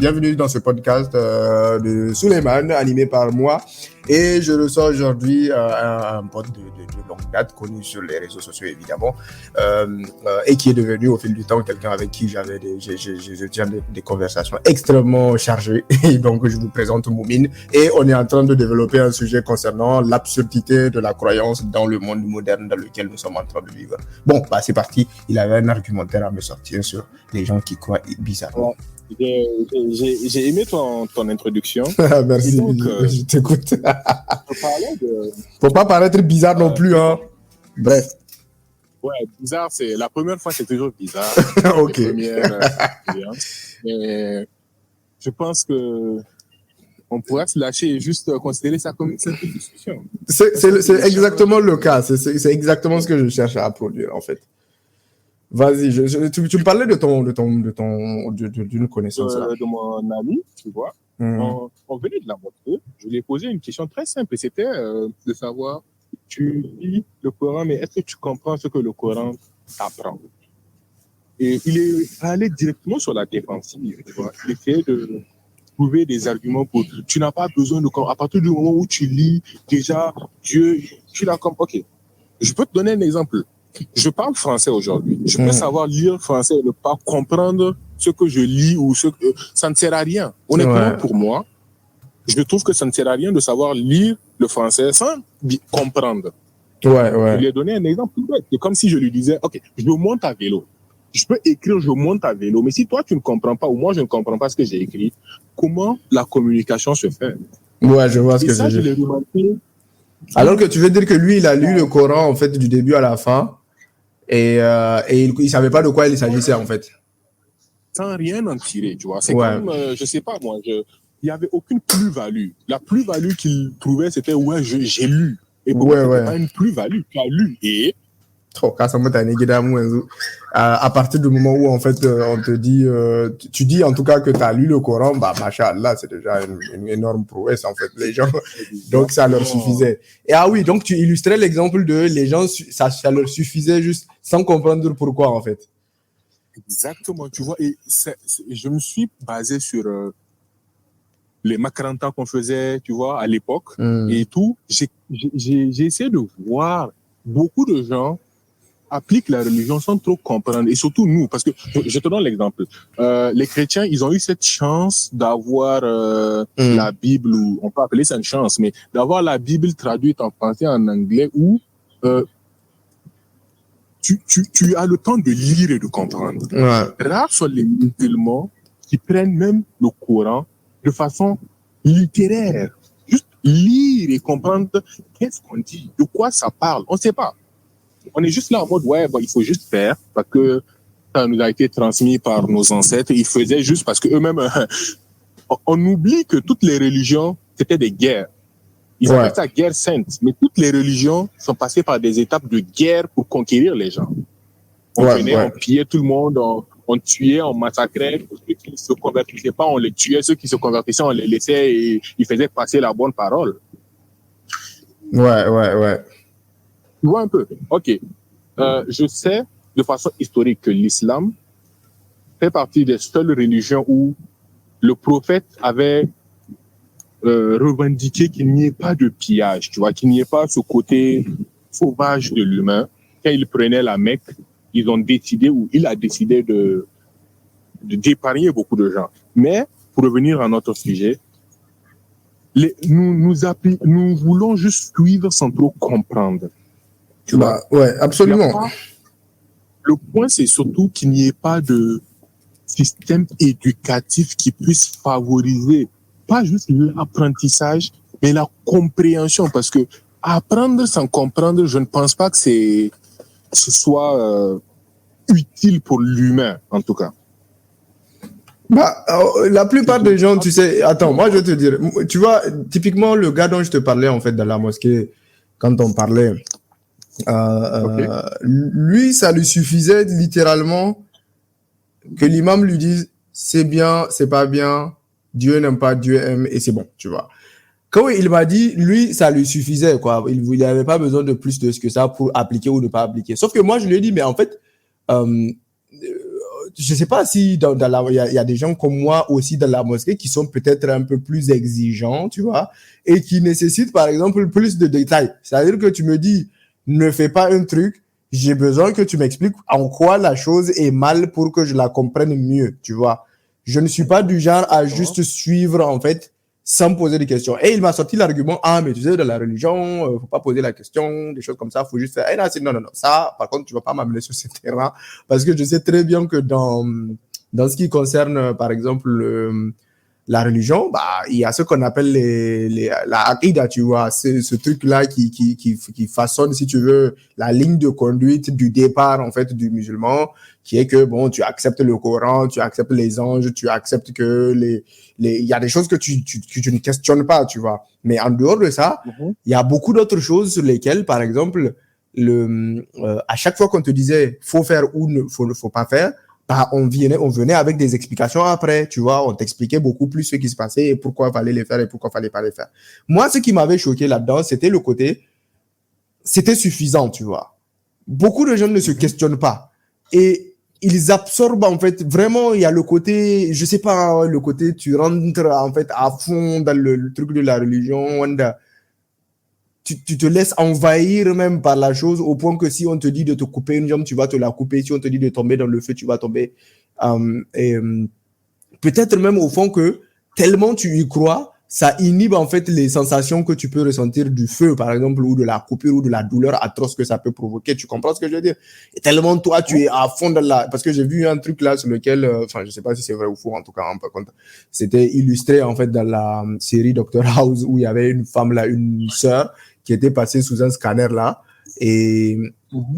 bienvenue dans ce podcast de Souleymane, animé par moi. Et je reçois aujourd'hui un pote de longue date, connu sur les réseaux sociaux évidemment, et qui est devenu au fil du temps quelqu'un avec qui je tiens des conversations extrêmement chargées. Et donc je vous présente Moumine, et on est en train de développer un sujet concernant l'absurdité de la croyance dans le monde moderne dans lequel nous sommes en train de vivre. Bon, bah c'est parti. Il avait un argumentaire à me sortir sur les gens qui croient bizarrement. J'ai aimé ton introduction. Merci, donc, je t'écoute. Faut pas paraître bizarre non plus, hein. Bref. Ouais, bizarre, c'est la première fois, c'est toujours bizarre. Ok. Mais je pense que on pourrait se lâcher et juste considérer ça comme une simple discussion. C'est exactement le cas. C'est exactement ce que je cherche à produire, en fait. Vas-y, tu me parlais d'une connaissance là. De mon ami, tu vois. On venait de la montrer. Je lui ai posé une question très simple. C'était de savoir, tu lis le Coran, mais est-ce que tu comprends ce que le Coran t'apprend? Et il est allé directement sur la défensive, tu vois. Il essayait de trouver des arguments pour... Tu n'as pas besoin de... À partir du moment où tu lis, déjà, Dieu, tu l'as comme... Ok, je peux te donner un exemple. Je parle français aujourd'hui. Je peux savoir lire français et ne pas comprendre ce que je lis ou ce que... Ça ne sert à rien. Honnêtement, pour moi, je trouve que ça ne sert à rien de savoir lire le français sans comprendre. Je lui ai donné un exemple tout bête. C'est comme si je lui disais, OK, je monte à vélo. Je peux écrire, je monte à vélo. Mais si toi, tu ne comprends pas ou moi, je ne comprends pas ce que j'ai écrit, comment la communication se fait? Ouais, je vois ce que c'est. Et ça, je l'ai remarqué. Alors que tu veux dire que lui, il a lu le Coran, en fait, du début à la fin. Et il savait pas de quoi il s'agissait, en fait. Sans rien en tirer, tu vois. C'est comme, je sais pas, moi, il y avait aucune plus-value. La plus-value qu'il trouvait, c'était, j'ai lu. Et pour moi, c'était pas une plus-value. Tu as lu et... À partir du moment où, en fait, on te dit, tu dis en tout cas que tu as lu le Coran, bah, machallah, c'est déjà une énorme prouesse, en fait, les gens. Donc, ça leur suffisait. Et oui, donc tu illustrais l'exemple de les gens, ça leur suffisait juste sans comprendre pourquoi, en fait. Exactement, tu vois. Et je me suis basé sur les Makaranta qu'on faisait, tu vois, à l'époque et tout. J'ai essayé de voir beaucoup de gens appliquent la religion sans trop comprendre, et surtout nous, parce que je te donne l'exemple. Les chrétiens, ils ont eu cette chance d'avoir la Bible, ou on peut appeler ça une chance, mais d'avoir la Bible traduite en français, en anglais, où tu as le temps de lire et de comprendre. Rares sont les musulmans qui prennent même le Coran de façon littéraire. Juste lire et comprendre qu'est-ce qu'on dit, de quoi ça parle. On ne sait pas. On est juste là en mode, il faut juste faire parce que ça nous a été transmis par nos ancêtres. Ils faisaient juste parce qu'eux-mêmes, on oublie que toutes les religions, c'était des guerres. Ils appellent ça guerre sainte. Mais toutes les religions sont passées par des étapes de guerre pour conquérir les gens. On venait, on pillait tout le monde, on tuait, on massacrait. Ceux qui ne se convertissaient pas, on les tuait. Ceux qui se convertissaient, on les laissait et ils faisaient passer la bonne parole. Tu vois un peu. OK. Je sais de façon historique que l'islam fait partie des seules religions où le prophète avait revendiqué qu'il n'y ait pas de pillage, tu vois, qu'il n'y ait pas ce côté sauvage de l'humain. Quand il prenait la Mecque, il a décidé d'épargner beaucoup de gens. Mais, pour revenir à notre sujet, nous voulons juste suivre sans trop comprendre. Tu vois? Absolument. Le point, c'est surtout qu'il n'y ait pas de système éducatif qui puisse favoriser pas juste l'apprentissage, mais la compréhension. Parce que apprendre sans comprendre, je ne pense pas que ce soit utile pour l'humain, en tout cas. La plupart des gens, tu sais, attends, moi je vais te dire, tu vois, typiquement le gars dont je te parlais en fait dans la mosquée, quand on parlait, lui, ça lui suffisait littéralement que l'imam lui dise c'est bien, c'est pas bien, Dieu n'aime pas, Dieu aime, et c'est bon, tu vois. Quand il m'a dit, lui, ça lui suffisait, quoi. Il n'avait pas besoin de plus de ce que ça pour appliquer ou ne pas appliquer. Sauf que moi, je lui ai dit, mais en fait, je sais pas si il y a des gens comme moi aussi dans la mosquée qui sont peut-être un peu plus exigeants, tu vois, et qui nécessitent, par exemple, plus de détails. C'est-à-dire que tu me dis, ne fais pas un truc, j'ai besoin que tu m'expliques en quoi la chose est mal pour que je la comprenne mieux, tu vois. Je ne suis pas du genre à juste suivre, en fait, sans poser des questions. Et il m'a sorti l'argument, ah, mais tu sais, dans la religion, faut pas poser la question, des choses comme ça, faut juste faire, non, non, non, ça, par contre, tu vas pas m'amener sur ce terrain, parce que je sais très bien que dans ce qui concerne, par exemple, la religion, bah, il y a ce qu'on appelle la aqida, tu vois, c'est ce truc-là qui façonne, si tu veux, la ligne de conduite du départ, en fait, du musulman, qui est que, bon, tu acceptes le Coran, tu acceptes les anges, tu acceptes que il y a des choses que tu ne questionnes pas, tu vois. Mais en dehors de ça, il y a beaucoup d'autres choses sur lesquelles, par exemple, à chaque fois qu'on te disait, faut faire ou ne faut pas faire, bah, on venait avec des explications après, tu vois, on t'expliquait beaucoup plus ce qui se passait et pourquoi fallait les faire et pourquoi fallait pas les faire. Moi, ce qui m'avait choqué là-dedans, c'était le côté, c'était suffisant, tu vois. Beaucoup de gens ne se questionnent pas et ils absorbent, en fait, vraiment, il y a le côté, je sais pas, le côté, tu rentres, en fait, à fond dans le truc de la religion, tu te laisses envahir même par la chose au point que si on te dit de te couper une jambe, tu vas te la couper. Si on te dit de tomber dans le feu, tu vas tomber. Peut-être même au fond que tellement tu y crois, ça inhibe en fait les sensations que tu peux ressentir du feu, par exemple, ou de la coupure ou de la douleur atroce que ça peut provoquer. Tu comprends ce que je veux dire? Et tellement toi, tu es à fond dans la... Parce que j'ai vu un truc là sur lequel, enfin, je sais pas si c'est vrai ou faux, en tout cas, hein, par contre, c'était illustré en fait dans la série Dr House où il y avait une femme là, une sœur, qui était passée sous un scanner là. Et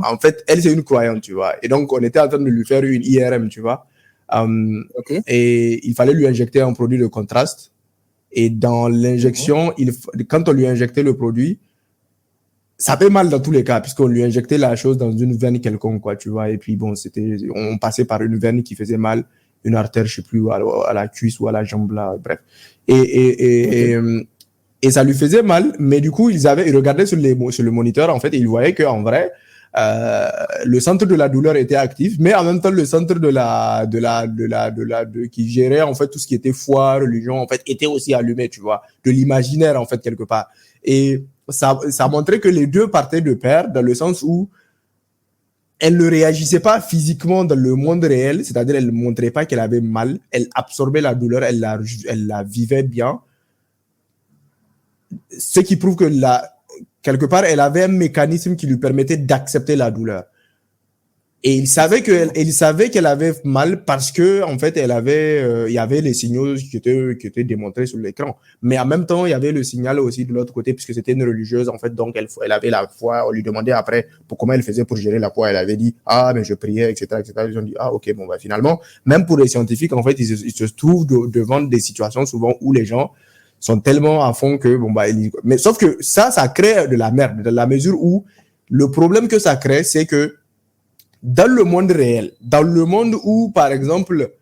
en fait, elle, c'est une croyante, tu vois. Et donc, on était en train de lui faire une IRM, tu vois. Et il fallait lui injecter un produit de contraste. Et dans l'injection, quand on lui injectait le produit, ça fait mal dans tous les cas, puisqu'on lui injectait la chose dans une veine quelconque, quoi, tu vois. Et puis, bon, on passait par une veine qui faisait mal, une artère, je sais plus, à la cuisse ou à la jambe, là, bref. Et ça lui faisait mal, mais du coup, ils regardaient sur le moniteur, en fait, et ils voyaient qu'en vrai, le centre de la douleur était actif, mais en même temps, le centre qui gérait, en fait, tout ce qui était foi, religion, en fait, était aussi allumé, tu vois, de l'imaginaire, en fait, quelque part. Et ça montrait que les deux partaient de pair, dans le sens où elle ne réagissait pas physiquement dans le monde réel, c'est-à-dire elle ne montrait pas qu'elle avait mal, elle absorbait la douleur, elle la vivait bien, ce qui prouve que quelque part, elle avait un mécanisme qui lui permettait d'accepter la douleur. Et il savait qu'elle avait mal parce que, en fait, il y avait les signaux qui étaient démontrés sur l'écran. Mais en même temps, il y avait le signal aussi de l'autre côté puisque c'était une religieuse, en fait. Donc, elle avait la foi. On lui demandait après comment elle faisait pour gérer la foi. Elle avait dit, mais je priais, etc., etc. Ils ont dit, ok, bon, finalement, même pour les scientifiques, en fait, ils se trouvent devant des situations souvent où les gens sont tellement à fond que, mais sauf que ça crée de la merde, dans la mesure où le problème que ça crée, c'est que dans le monde réel, dans le monde où, par exemple,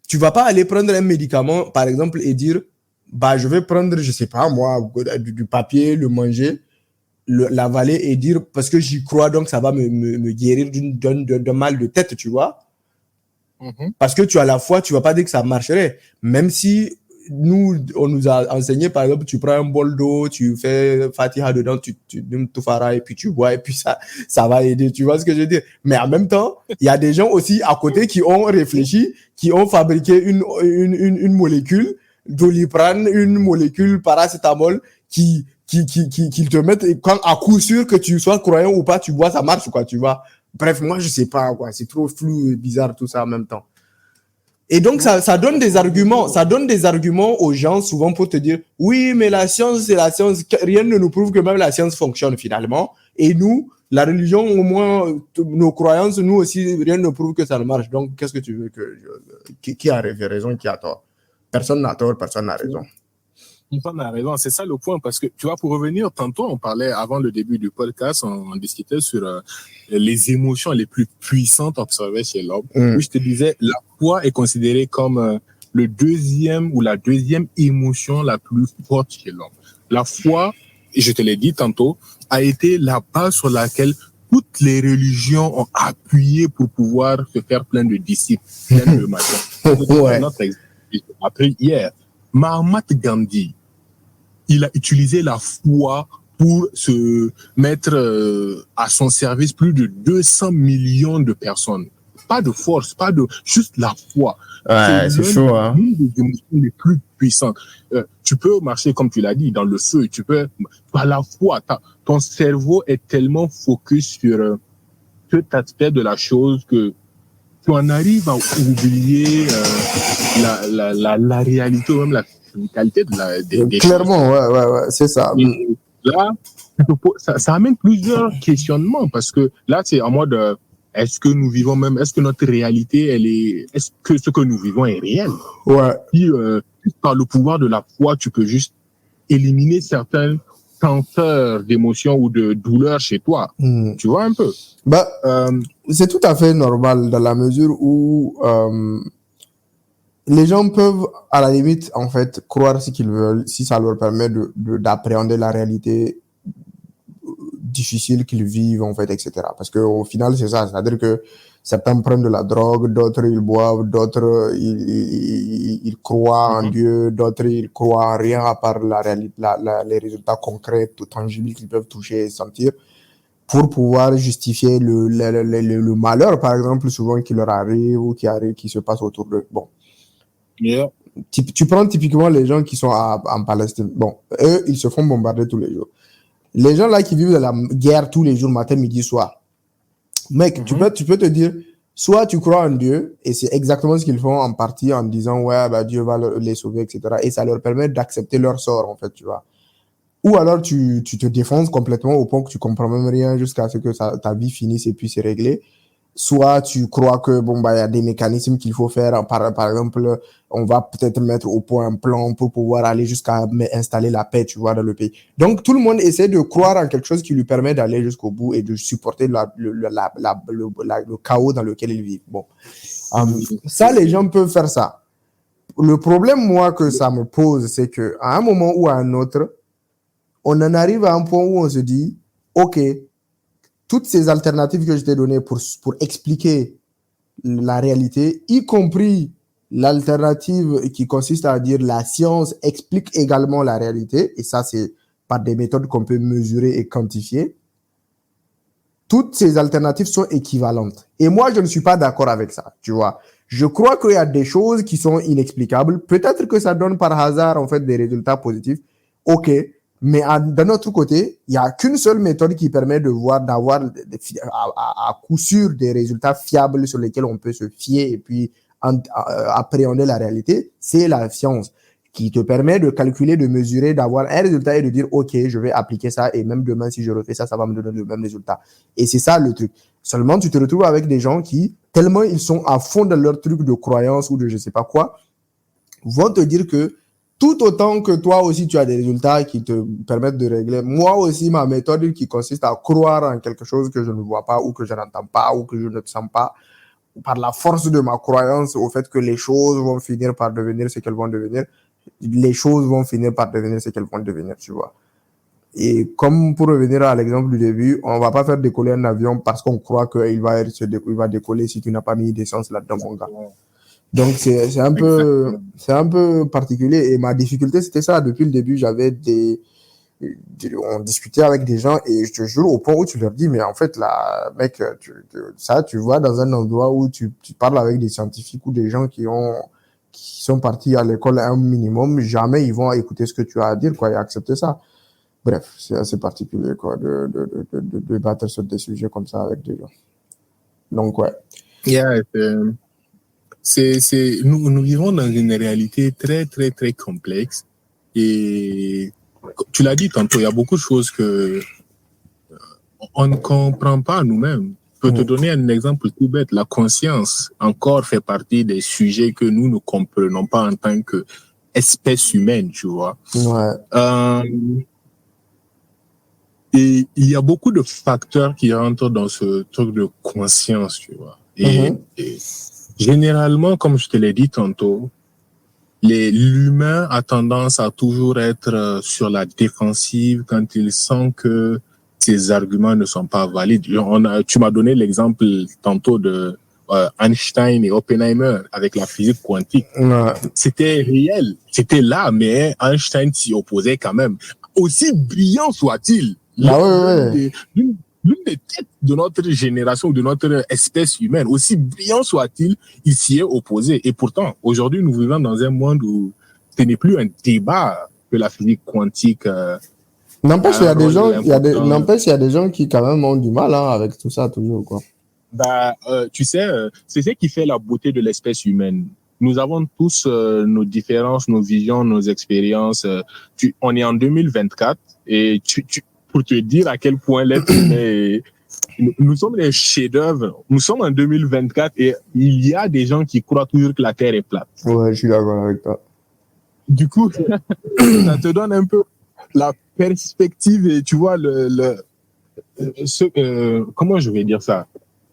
tu vas pas aller prendre un médicament, par exemple, et dire, je vais prendre, je sais pas, moi, du papier, le manger, l'avaler et dire, parce que j'y crois, donc ça va me guérir d'un mal de tête, tu vois. Parce que tu as la foi, tu vas pas dire que ça marcherait. Même si nous, on nous a enseigné, par exemple, tu prends un bol d'eau, tu fais Fatiha dedans, tu tout fara et puis tu bois et puis ça va aider. Tu vois ce que je veux dire? Mais en même temps, il y a des gens aussi à côté qui ont réfléchi, qui ont fabriqué une molécule, Doliprane, une molécule paracétamol qui te mettent, quand à coup sûr que tu sois croyant ou pas, tu bois, ça marche, quoi, tu vois. Bref, moi, je sais pas, quoi. C'est trop flou et bizarre tout ça en même temps. Et donc, ça donne des arguments aux gens, souvent pour te dire, oui, mais la science, c'est la science. Rien ne nous prouve que même la science fonctionne finalement. Et nous, la religion, au moins, nos croyances, nous aussi, rien ne prouve que ça ne marche. Donc, qu'est-ce que tu veux qui a raison, qui a tort? Personne n'a tort, personne n'a raison. Personne n'a raison, c'est ça le point, parce que, tu vois, pour revenir, tantôt, on parlait, avant le début du podcast, on discutait sur les émotions les plus puissantes observées chez l'homme. Où je te disais, la foi est considérée comme la deuxième émotion la plus forte chez l'homme. La foi, et je te l'ai dit tantôt, a été la base sur laquelle toutes les religions ont appuyé pour pouvoir se faire plein de disciples, plein de machins. Ouais. Notre exemple, après hier, Mahatma Gandhi, il a utilisé la foi pour se mettre à son service plus de 200 millions de personnes. Pas de force, pas de... juste la foi. Ouais, c'est chaud, hein. L'une des émotions les plus puissantes. Tu peux marcher, comme tu l'as dit, dans le feu. Tu peux... Par la foi, ton cerveau est tellement focus sur cet aspect de la chose que tu en arrives à oublier la réalité ou même la qualité des Clairement, ouais, c'est ça. Et là, ça amène plusieurs questionnements parce que là, c'est en mode est-ce que nous vivons même, est-ce que notre réalité, est-ce que ce que nous vivons est réel? Ouais. Puis, par le pouvoir de la foi, tu peux juste éliminer certains tenteurs d'émotions ou de douleurs chez toi. Tu vois un peu? Bah, c'est tout à fait normal dans la mesure où les gens peuvent, à la limite, en fait, croire ce qu'ils veulent si ça leur permet d'appréhender la réalité difficile qu'ils vivent, en fait, etc. Parce que au final, c'est ça. C'est-à-dire que certains prennent de la drogue, d'autres ils boivent, d'autres ils croient en Dieu, d'autres ils croient en rien à part la réalité, les résultats concrets, tout tangibles qu'ils peuvent toucher et sentir, pour pouvoir justifier le malheur, par exemple, souvent qui leur arrive ou qui se passe autour d'eux. Bon. Yeah. Tu prends typiquement les gens qui sont en Palestine. Bon, eux, ils se font bombarder tous les jours. Les gens là qui vivent de la guerre tous les jours, matin, midi, soir. Mec, tu peux te dire, soit tu crois en Dieu, et c'est exactement ce qu'ils font en partie en disant, ouais, bah, Dieu va les sauver, etc. Et ça leur permet d'accepter leur sort, en fait, tu vois. Ou alors tu te défonces complètement au point que tu comprends même rien jusqu'à ce que ta vie finisse et puis c'est réglé. Soit tu crois que bon bah il y a des mécanismes qu'il faut faire, par exemple on va peut-être mettre au point un plan pour pouvoir aller jusqu'à installer la paix, tu vois, dans le pays. Donc tout le monde essaie de croire en quelque chose qui lui permet d'aller jusqu'au bout et de supporter le chaos dans lequel ils vivent. Bon, ça les gens peuvent faire ça. Le problème moi que ça me pose, c'est que à un moment ou à un autre, on en arrive à un point où on se dit, ok, toutes ces alternatives que je t'ai données pour expliquer la réalité, y compris l'alternative qui consiste à dire la science explique également la réalité, et ça c'est par des méthodes qu'on peut mesurer et quantifier, toutes ces alternatives sont équivalentes. Et moi, je ne suis pas d'accord avec ça, tu vois. Je crois qu'il y a des choses qui sont inexplicables. Peut-être que ça donne par hasard, en fait, des résultats positifs. Ok. Mais d'un autre côté, il n'y a qu'une seule méthode qui permet d'avoir à coup sûr des résultats fiables sur lesquels on peut se fier et puis appréhender la réalité, c'est la science qui te permet de calculer, de mesurer, d'avoir un résultat et de dire, OK, je vais appliquer ça et même demain, si je refais ça, ça va me donner le même résultat. Et c'est ça le truc. Seulement, tu te retrouves avec des gens qui, tellement ils sont à fond dans leur truc de croyance ou de je sais pas quoi, vont te dire que tout autant que toi aussi, tu as des résultats qui te permettent de régler. Moi aussi, ma méthode qui consiste à croire en quelque chose que je ne vois pas ou que je n'entends pas ou que je ne sens pas, par la force de ma croyance au fait que les choses vont finir par devenir ce qu'elles vont devenir, les choses vont finir par devenir ce qu'elles vont devenir, tu vois. Et comme pour revenir à l'exemple du début, on va pas faire décoller un avion parce qu'on croit qu'il va décoller si tu n'as pas mis d'essence là-dedans, mon gars. Donc c'est un peu particulier et ma difficulté c'était ça. Depuis le début, on discutait avec des gens et je te jure au point où tu leur dis mais en fait là mec tu vois dans un endroit où tu parles avec des scientifiques ou des gens qui sont partis à l'école un minimum, jamais ils vont écouter ce que tu as à dire quoi et accepter ça. Bref, c'est assez particulier quoi de débattre sur des sujets comme ça avec des gens. Donc ouais. Yeah, nous vivons dans une réalité très, très, très complexe. Et tu l'as dit tantôt, il y a beaucoup de choses que on ne comprend pas nous-mêmes. Je peux te donner un exemple tout bête. La conscience, encore, fait partie des sujets que nous ne comprenons pas en tant qu'espèce humaine, tu vois. Ouais. Et il y a beaucoup de facteurs qui rentrent dans ce truc de conscience, tu vois. Et généralement, comme je te l'ai dit tantôt, l'humain a tendance à toujours être sur la défensive quand il sent que ces arguments ne sont pas valides. Tu m'as donné l'exemple tantôt de Einstein et Oppenheimer avec la physique quantique. Ouais. C'était réel, c'était là, mais Einstein s'y opposait quand même. Aussi brillant soit-il, l'une des têtes de notre génération, de notre espèce humaine, aussi brillant soit-il, il s'y est opposé. Et pourtant, aujourd'hui, nous vivons dans un monde où ce n'est plus un débat que la physique quantique. N'empêche, il y a des gens qui quand même ont du mal avec tout ça toujours, quoi. Tu sais, c'est ce qui fait la beauté de l'espèce humaine. Nous avons tous nos différences, nos visions, nos expériences. On est en 2024 et pour te dire à quel point l'être humain nous sommes des chefs-d'œuvre. Nous sommes en 2024 et il y a des gens qui croient toujours que la Terre est plate. Ouais, je suis d'accord avec toi. Du coup, ça te donne un peu la perspective et tu vois comment je vais dire ça?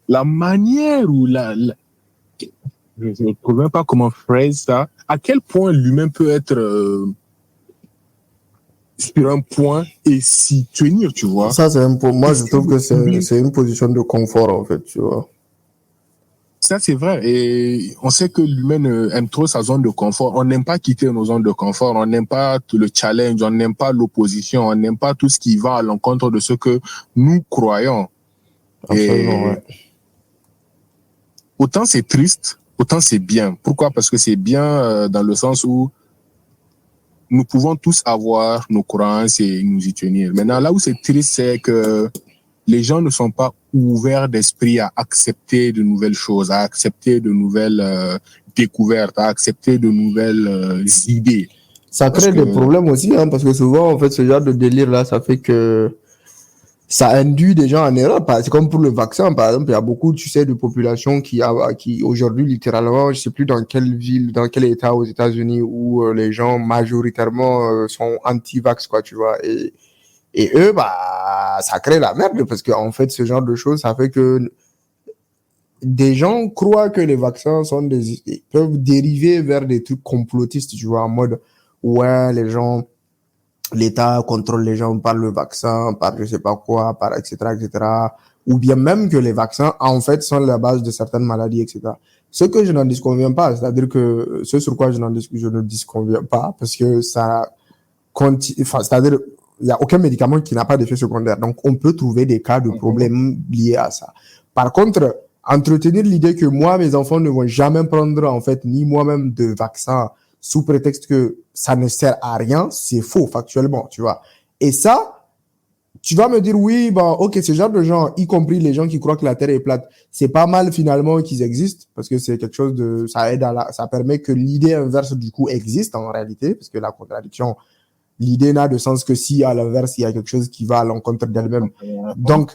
La manière où je ne trouve même pas comment phrase ça. À quel point l'humain peut être sur un point et s'y tenir, tu vois. Ça, moi, je trouve que c'est une position de confort, en fait, tu vois. Ça, c'est vrai. Et on sait que l'humain aime trop sa zone de confort. On n'aime pas quitter nos zones de confort. On n'aime pas le challenge. On n'aime pas l'opposition. On n'aime pas tout ce qui va à l'encontre de ce que nous croyons. Absolument, ouais. Autant c'est triste, autant c'est bien. Pourquoi? Parce que c'est bien dans le sens où nous pouvons tous avoir nos croyances et nous y tenir. Maintenant, là où c'est triste, c'est que les gens ne sont pas ouverts d'esprit à accepter de nouvelles choses, à accepter de nouvelles découvertes, à accepter de nouvelles idées. Ça crée des problèmes aussi, parce que souvent, en fait, ce genre de délire-là, ça fait que ça induit des gens en erreur. C'est comme pour le vaccin, par exemple, il y a beaucoup, tu sais, de populations qui aujourd'hui, littéralement, je sais plus dans quelle ville, dans quel état aux États-Unis où les gens majoritairement sont anti-vax, quoi, tu vois. Et eux, ça crée la merde parce que en fait, ce genre de choses, ça fait que des gens croient que les vaccins peuvent dériver vers des trucs complotistes, tu vois, en mode, ouais, l'État contrôle les gens par le vaccin, par je sais pas quoi, par etc., etc. Ou bien même que les vaccins, en fait, sont la base de certaines maladies, etc. Ce que je n'en disconviens pas, c'est-à-dire que ce sur quoi je ne disconviens pas, parce que c'est-à-dire, il y a aucun médicament qui n'a pas d'effet secondaire. Donc, on peut trouver des cas de problèmes liés à ça. Par contre, entretenir l'idée que moi, mes enfants ne vont jamais prendre, en fait, ni moi-même de vaccin sous prétexte que ça ne sert à rien, c'est faux, factuellement, tu vois. Et ça, tu vas me dire, oui, ok, ce genre de gens, y compris les gens qui croient que la Terre est plate, c'est pas mal finalement qu'ils existent, parce que c'est quelque chose ça permet que l'idée inverse, du coup, existe en réalité, parce que la contradiction, l'idée n'a de sens que si, à l'inverse, il y a quelque chose qui va à l'encontre d'elle-même. Donc,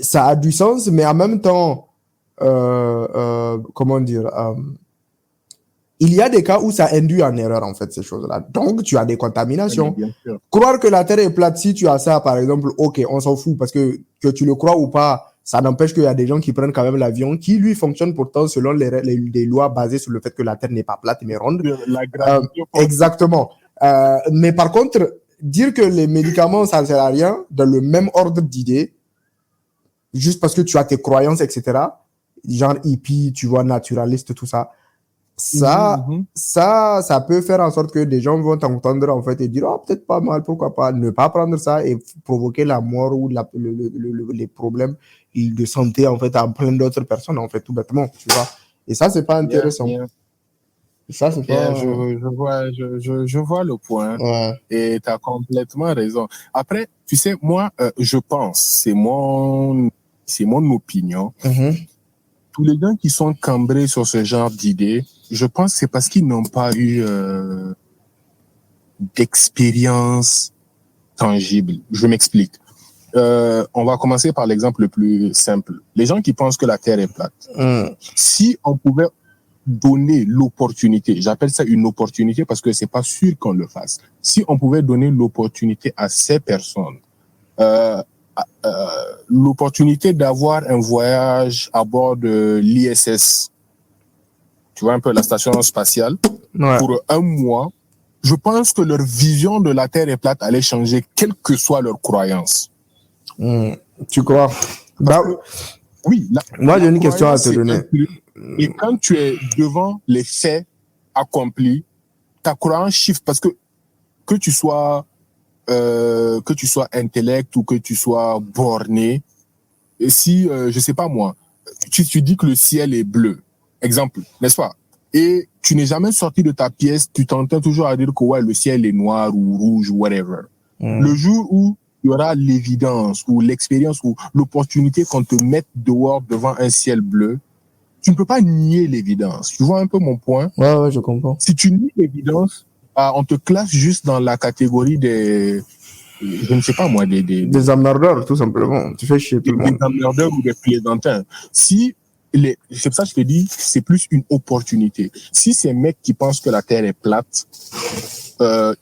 ça a du sens, mais en même temps, comment dire, il y a des cas où ça induit en erreur, en fait, ces choses-là. Donc, tu as des contaminations. Croire que la Terre est plate, si tu as ça, par exemple, ok, on s'en fout, parce que tu le crois ou pas, ça n'empêche qu'il y a des gens qui prennent quand même l'avion, qui, lui, fonctionnent pourtant selon les lois basées sur le fait que la Terre n'est pas plate, mais ronde. Exactement. Mais par contre, dire que les médicaments, ça ne sert à rien, dans le même ordre d'idées, juste parce que tu as tes croyances, etc., genre hippie, tu vois, naturaliste, tout ça, ça peut faire en sorte que des gens vont t'entendre, en fait, et dire, peut-être pas mal, pourquoi pas, ne pas prendre ça et provoquer la mort ou les problèmes de santé, en fait, à plein d'autres personnes, en fait, tout bêtement, tu vois. Et ça, c'est pas intéressant. Ça, c'est pas... Je vois le point. Ouais. Et tu as complètement raison. Après, tu sais, moi, je pense, c'est mon opinion. Tous les gens qui sont cambrés sur ce genre d'idées, je pense que c'est parce qu'ils n'ont pas eu d'expérience tangible. Je m'explique. On va commencer par l'exemple le plus simple. Les gens qui pensent que la Terre est plate. Si on pouvait donner l'opportunité, j'appelle ça une opportunité parce que c'est pas sûr qu'on le fasse. Si on pouvait donner l'opportunité à ces personnes, l'opportunité d'avoir un voyage à bord de l'ISS, tu vois un peu la station spatiale, pour un mois, je pense que leur vision de la Terre est plate allait changer, quelle que soit leur croyance. Tu crois? Oui. Moi, j'ai une question à te donner. Et quand tu es devant les faits accomplis, ta croyance chiffre parce que tu sois intellect ou que tu sois borné. Et si, je sais pas moi, tu dis que le ciel est bleu, exemple, n'est-ce pas? Et tu n'es jamais sorti de ta pièce, tu t'entends toujours à dire que ouais, le ciel est noir ou rouge ou whatever. Le jour où il y aura l'évidence ou l'expérience ou l'opportunité qu'on te mette dehors devant un ciel bleu, tu ne peux pas nier l'évidence. Tu vois un peu mon point? Ouais, je comprends. Si tu nies l'évidence, on te classe juste dans la catégorie des, je ne sais pas moi, des emmerdeurs, tout simplement. Tu fais chier tout le monde. Des emmerdeurs ou des plaisantins. C'est pour ça que je te dis, c'est plus une opportunité. Si ces mecs qui pensent que la Terre est plate,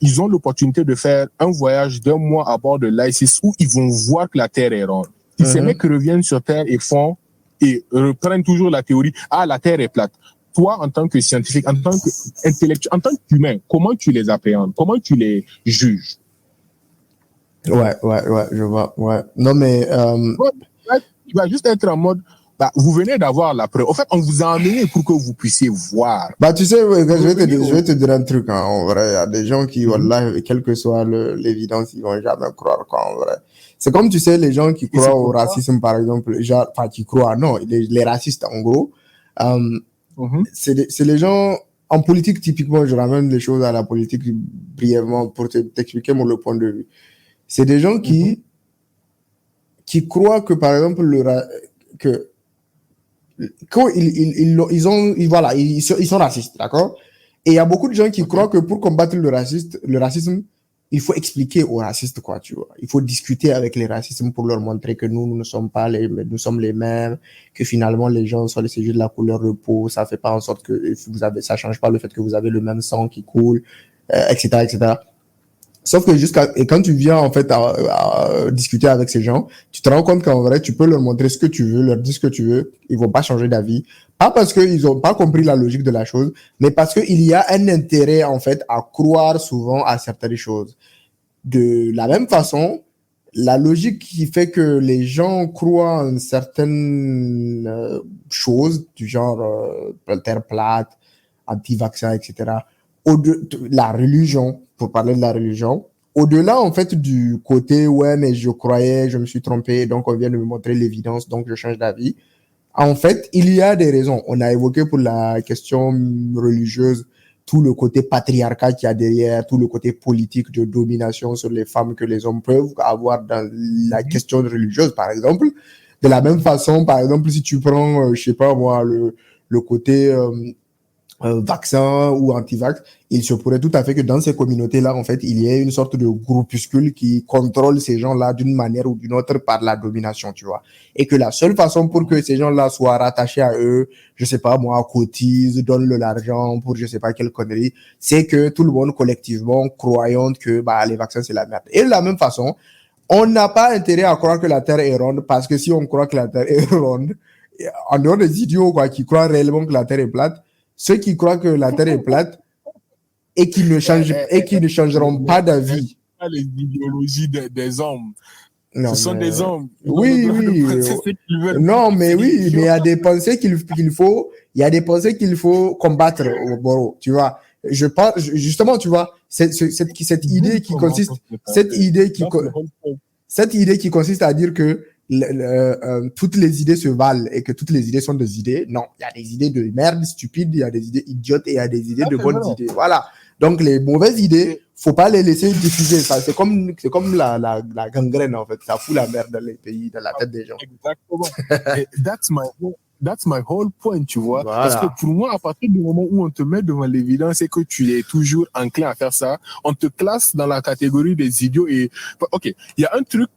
ils ont l'opportunité de faire un voyage d'1 mois à bord de l'ISIS où ils vont voir que la Terre est ronde. Si ces mecs reviennent sur Terre et reprennent toujours la théorie, la Terre est plate. Toi, en tant que scientifique, en tant qu'intellectuel, en tant qu'humain, comment tu les appréhendes? Comment tu les juges? Ouais, je vois, ouais. Non, mais... Tu vas juste être en mode, vous venez d'avoir la preuve. En fait, on vous a amené pour que vous puissiez voir. Tu sais, je vais te dire un truc, hein, en vrai. Il y a des gens qui, voilà, quelle que soit l'évidence, ils vont jamais croire, quoi, en vrai. C'est comme, tu sais, les gens qui croient au racisme, par exemple, qui croient, non, les racistes, en gros, c'est les gens, en politique, typiquement, je ramène les choses à la politique brièvement pour t'expliquer le point de vue. C'est des gens qui croient que, par exemple, quand ils sont racistes, d'accord? Et il y a beaucoup de gens qui croient que pour combattre le racisme, il faut expliquer aux racistes, quoi, tu vois. Il faut discuter avec les racistes pour leur montrer que nous ne sommes pas nous sommes les mêmes, que finalement les gens sont juste de la couleur de peau, ça fait pas en sorte que ça change pas le fait que vous avez le même sang qui coule, etc., etc. Sauf que et quand tu viens, en fait, à discuter avec ces gens, tu te rends compte qu'en vrai, tu peux leur montrer ce que tu veux, leur dire ce que tu veux, ils vont pas changer d'avis. Pas parce qu'ils ont pas compris la logique de la chose, mais parce qu'il y a un intérêt, en fait, à croire souvent à certaines choses. De la même façon, la logique qui fait que les gens croient en certaines choses, du genre terre plate, anti-vaccin, etc., la religion, pour parler de la religion, au-delà, en fait, du côté, ouais, mais je croyais, je me suis trompé, donc on vient de me montrer l'évidence, donc je change d'avis. En fait, il y a des raisons. On a évoqué pour la question religieuse tout le côté patriarcat qu'il y a derrière, tout le côté politique de domination sur les femmes que les hommes peuvent avoir dans la question religieuse, par exemple. De la même façon, par exemple, si tu prends, je sais pas moi, le côté vaccin ou anti-vax, il se pourrait tout à fait que dans ces communautés-là, en fait, il y ait une sorte de groupuscule qui contrôle ces gens-là d'une manière ou d'une autre par la domination, tu vois. Et que la seule façon pour que ces gens-là soient rattachés à eux, je sais pas, moi, cotise, donne de l'argent pour je sais pas quelle connerie, c'est que tout le monde collectivement croyant que, les vaccins, c'est la merde. Et de la même façon, on n'a pas intérêt à croire que la Terre est ronde parce que si on croit que la Terre est ronde, en dehors des idiots, quoi, qui croient réellement que la Terre est plate, ceux qui croient que la Terre est plate et qui ne changeront pas d'avis. Les idéologies des hommes. Non, ce sont des hommes. Oui. Non, mais oui, mais il y a des pensées qu'il faut combattre au Boro, tu vois. Je pense, justement, tu vois, cette idée qui consiste à dire que toutes les idées se valent et que toutes les idées sont des idées. Non, il y a des idées de merde stupides, il y a des idées idiotes et il y a des idées de bonnes idées. Voilà. Donc les mauvaises idées, faut pas les laisser diffuser. Ça, c'est comme la gangrène en fait. Ça fout la merde dans les pays, dans la tête des gens. Exactement. That's my whole point, tu vois. Voilà. Parce que pour moi, à partir du moment où on te met devant l'évidence et que tu es toujours enclin à faire ça, on te classe dans la catégorie des idiots. Et ok, il y a un truc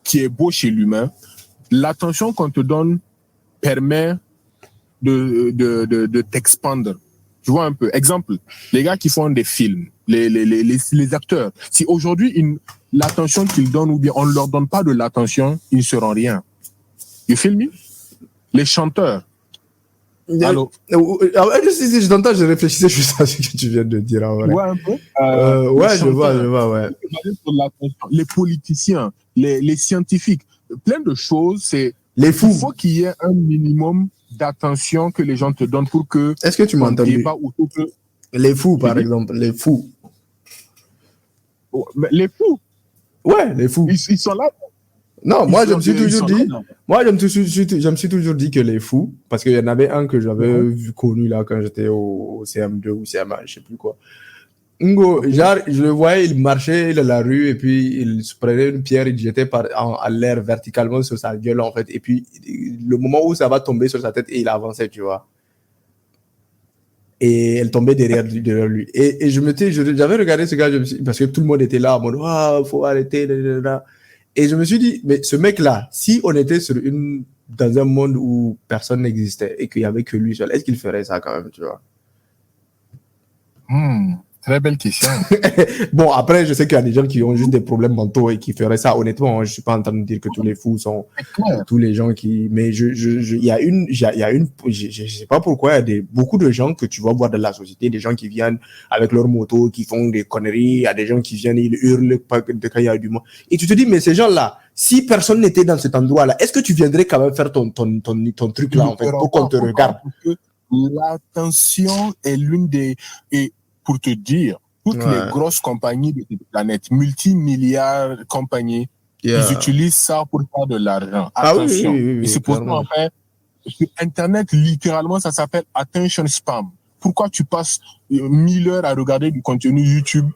qui est beau chez l'humain. L'attention qu'on te donne permet de t'expandre. Tu vois un peu. Exemple, les gars qui font des films, les acteurs. Si aujourd'hui, l'attention qu'ils donnent ou bien on ne leur donne pas de l'attention, ils ne seront rien. You feel me? Les chanteurs. Allô? Je t'entends, je réfléchissais juste à ce que tu viens de dire. En vrai. Ouais, un peu. Ouais, je vois, ouais. Les politiciens, les scientifiques, plein de choses, c'est... Les fous. Il faut qu'il y ait un minimum d'attention que les gens te donnent pour que... Est-ce que tu m'as entendu? Les fous, par exemple, les fous. Les fous? Ouais, les fous. Ils sont là. Non, moi, je me suis toujours dit que les fous, parce qu'il y en avait un que j'avais connu là quand j'étais au CM2 ou CM1, je sais plus quoi. Genre, je le voyais, il marchait dans la rue et puis il se prenait une pierre, il jetait à l'air verticalement sur sa gueule, en fait. Et puis, le moment où ça va tomber sur sa tête, et il avançait, tu vois. Et elle tombait derrière lui. Et j'avais regardé ce gars, parce que tout le monde était là, en mode, ah, faut arrêter, Et je me suis dit, mais ce mec-là, si on était dans un monde où personne n'existait et qu'il y avait que lui seul, est-ce qu'il ferait ça quand même, tu vois? Très belle question. Bon, après, je sais qu'il y a des gens qui ont juste des problèmes mentaux et qui feraient ça. Honnêtement, je suis pas en train de dire que tous les fous sont tous les gens qui, mais il y a une, je sais pas pourquoi, il y a beaucoup de gens que tu vas voir dans la société, des gens qui viennent avec leur moto, qui font des conneries, il y a des gens qui viennent, ils hurlent quand il y a du monde. Et tu te dis, mais ces gens-là, si personne n'était dans cet endroit-là, est-ce que tu viendrais quand même faire ton truc là, en fait, pour qu'on te regarde? L'attention est l'une des, et pour te dire, toutes les grosses compagnies de cette planète, multimilliards compagnies, ils utilisent ça pour faire de l'argent. Attention. Oui, et c'est pour ça, en fait, sur Internet, littéralement, ça s'appelle attention spam. Pourquoi tu passes 1000 heures à regarder du contenu YouTube?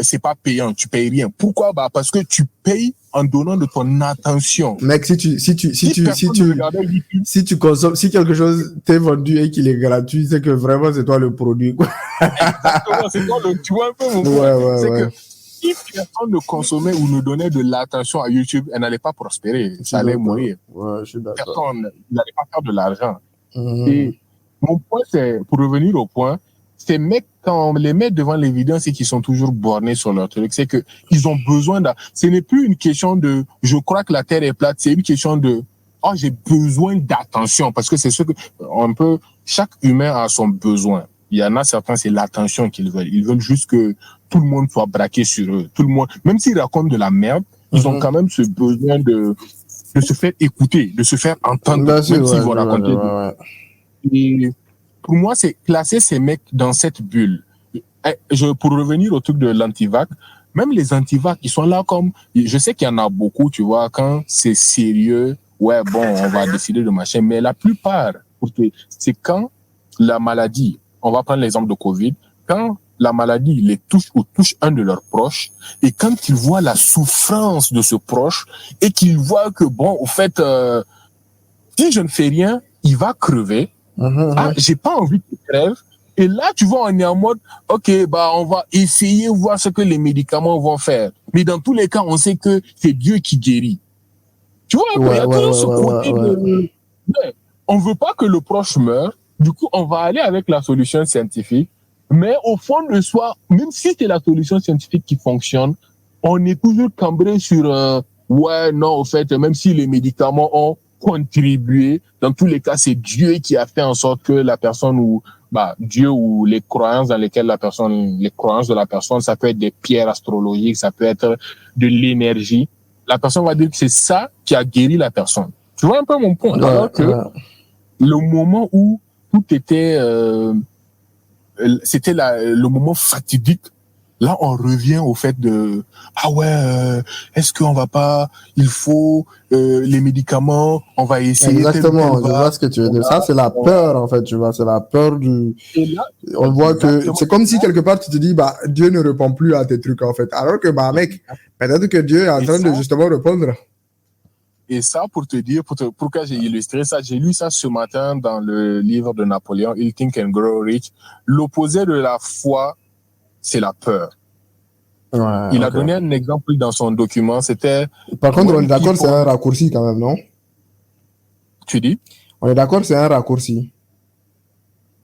C'est pas payant, tu payes rien. Pourquoi? Parce que tu payes en donnant de ton attention. Mec, si tu consommes, si quelque chose t'est vendu et qu'il est gratuit, c'est que vraiment c'est toi le produit, quoi. Exactement, c'est toi tu vois un peu mon point. C'est que si personne ne consommait ou ne donnait de l'attention à YouTube, elle n'allait pas prospérer, ça allait mourir. Ouais, je suis d'accord. Personne n'allait pas faire de l'argent. Et mon point, c'est, pour revenir au point, ces mecs, quand on les met devant l'évidence et qu'ils sont toujours bornés sur leur truc, c'est que ils ont besoin ce n'est plus une question de, je crois que la Terre est plate, c'est une question de, j'ai besoin d'attention, parce que c'est ce que, chaque humain a son besoin. Il y en a certains, c'est l'attention qu'ils veulent. Ils veulent juste que tout le monde soit braqué sur eux. Tout le monde, même s'ils racontent de la merde, ils ont quand même ce besoin de se faire écouter, de se faire entendre, même s'ils vont raconter. Et pour moi, c'est classer ces mecs dans cette bulle. Pour revenir au truc de l'antivac, même les antivac, ils sont là comme, je sais qu'il y en a beaucoup, tu vois, quand c'est sérieux, on va décider de machin, mais la plupart, c'est quand la maladie, on va prendre l'exemple de Covid, quand la maladie les touche ou touche un de leurs proches, et quand ils voient la souffrance de ce proche, et qu'ils voient que, au fait, si je ne fais rien, il va crever, j'ai pas envie qu'il crève. Et là, tu vois, on est en mode, OK, on va essayer de voir ce que les médicaments vont faire. Mais dans tous les cas, on sait que c'est Dieu qui guérit. Tu vois, il y a toujours ce côté de... On veut pas que le proche meure. Du coup, on va aller avec la solution scientifique. Mais au fond de soi, même si c'est la solution scientifique qui fonctionne, on est toujours cambré sur, au fait, même si les médicaments ont contribué, dans tous les cas, c'est Dieu qui a fait en sorte que la personne ou Dieu ou les croyances dans lesquelles les croyances de la personne, ça peut être des pierres astrologiques, ça peut être de l'énergie. La personne va dire que c'est ça qui a guéri la personne. Tu vois un peu mon point. Alors que le moment où tout était, c'était le moment fatidique. Là, on revient au fait de est-ce qu'on va pas, il faut les médicaments, on va essayer. Exactement, je vois ce que tu veux dire. Ça, c'est la peur, en fait, tu vois, c'est la peur du. Là, on voit que c'est comme si quelque part tu te dis Dieu ne répond plus à tes trucs, en fait. Alors que mec, peut-être que Dieu est en train de justement répondre. Et ça, pour te dire, pourquoi j'ai illustré ça, j'ai lu ça ce matin dans le livre de Napoléon, Il Think and Grow Rich. L'opposé de la foi, c'est la peur. Il a donné un exemple dans son document, c'était... Par contre, on est d'accord, c'est un raccourci quand même, non? Tu dis? On est d'accord, c'est un raccourci.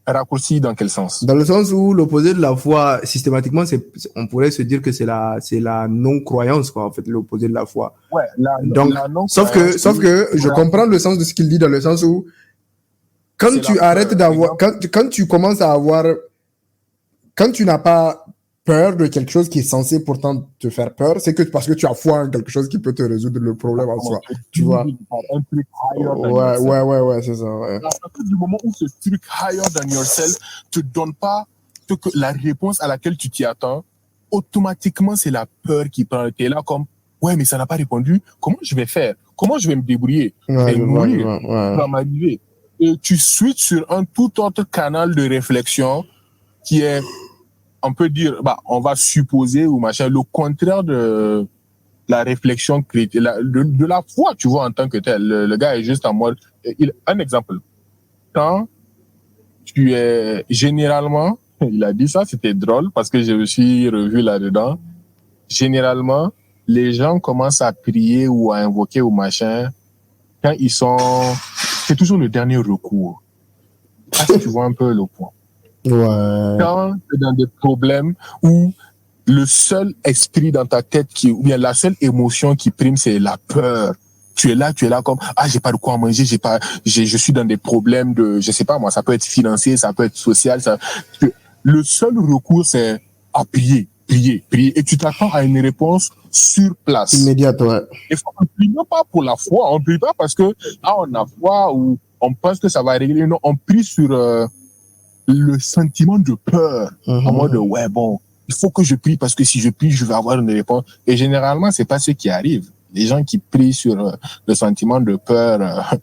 Un raccourci dans quel sens? Dans le sens où l'opposé de la foi, systématiquement, on pourrait se dire que c'est la non-croyance, quoi, en fait, l'opposé de la foi. Ouais, donc, sauf que je comprends le sens de ce qu'il dit dans le sens où Quand tu arrêtes d'avoir, quand tu commences à avoir, quand tu n'as pas peur de quelque chose qui est censé pourtant te faire peur, c'est que parce que tu as foi en quelque chose qui peut te résoudre le problème en soi. Tu vois? Un truc higher than Ouais, yourself. ouais, c'est ça. Ouais. À partir du moment où ce truc higher than yourself te donne pas la réponse à laquelle tu t'y attends, automatiquement, c'est la peur qui prend. T'es là comme, ouais, mais ça n'a pas répondu. Comment je vais faire? Comment je vais me débrouiller? Je vais mourir. Ça va m'arriver. Et tu switches sur un tout autre canal de réflexion qui est, on peut dire, on va supposer ou machin, le contraire de la réflexion critique, de la foi, tu vois, en tant que tel. Le gars est juste en mode, un exemple. Quand tu es généralement, il a dit ça, c'était drôle parce que je me suis revu là-dedans. Généralement, les gens commencent à prier ou à invoquer ou machin quand c'est toujours le dernier recours. Ah, si tu vois un peu le point. Ouais. Quand tu es dans des problèmes où le seul esprit dans ta tête ou bien la seule émotion qui prime, c'est la peur. Tu es là comme, j'ai pas de quoi manger, je suis dans des problèmes de, je sais pas moi, ça peut être financier, ça peut être social, le seul recours, c'est à prier. Et tu t'attends à une réponse sur place. Immédiate, ouais. Et on ne prie pas pour la foi, on ne prie pas parce que, on a foi ou on pense que ça va régler. Non, on prie sur le sentiment de peur. En mode, ouais, bon, il faut que je prie parce que si je prie, je vais avoir une réponse. Et généralement, c'est pas ce qui arrive. Les gens qui prient sur le sentiment de peur,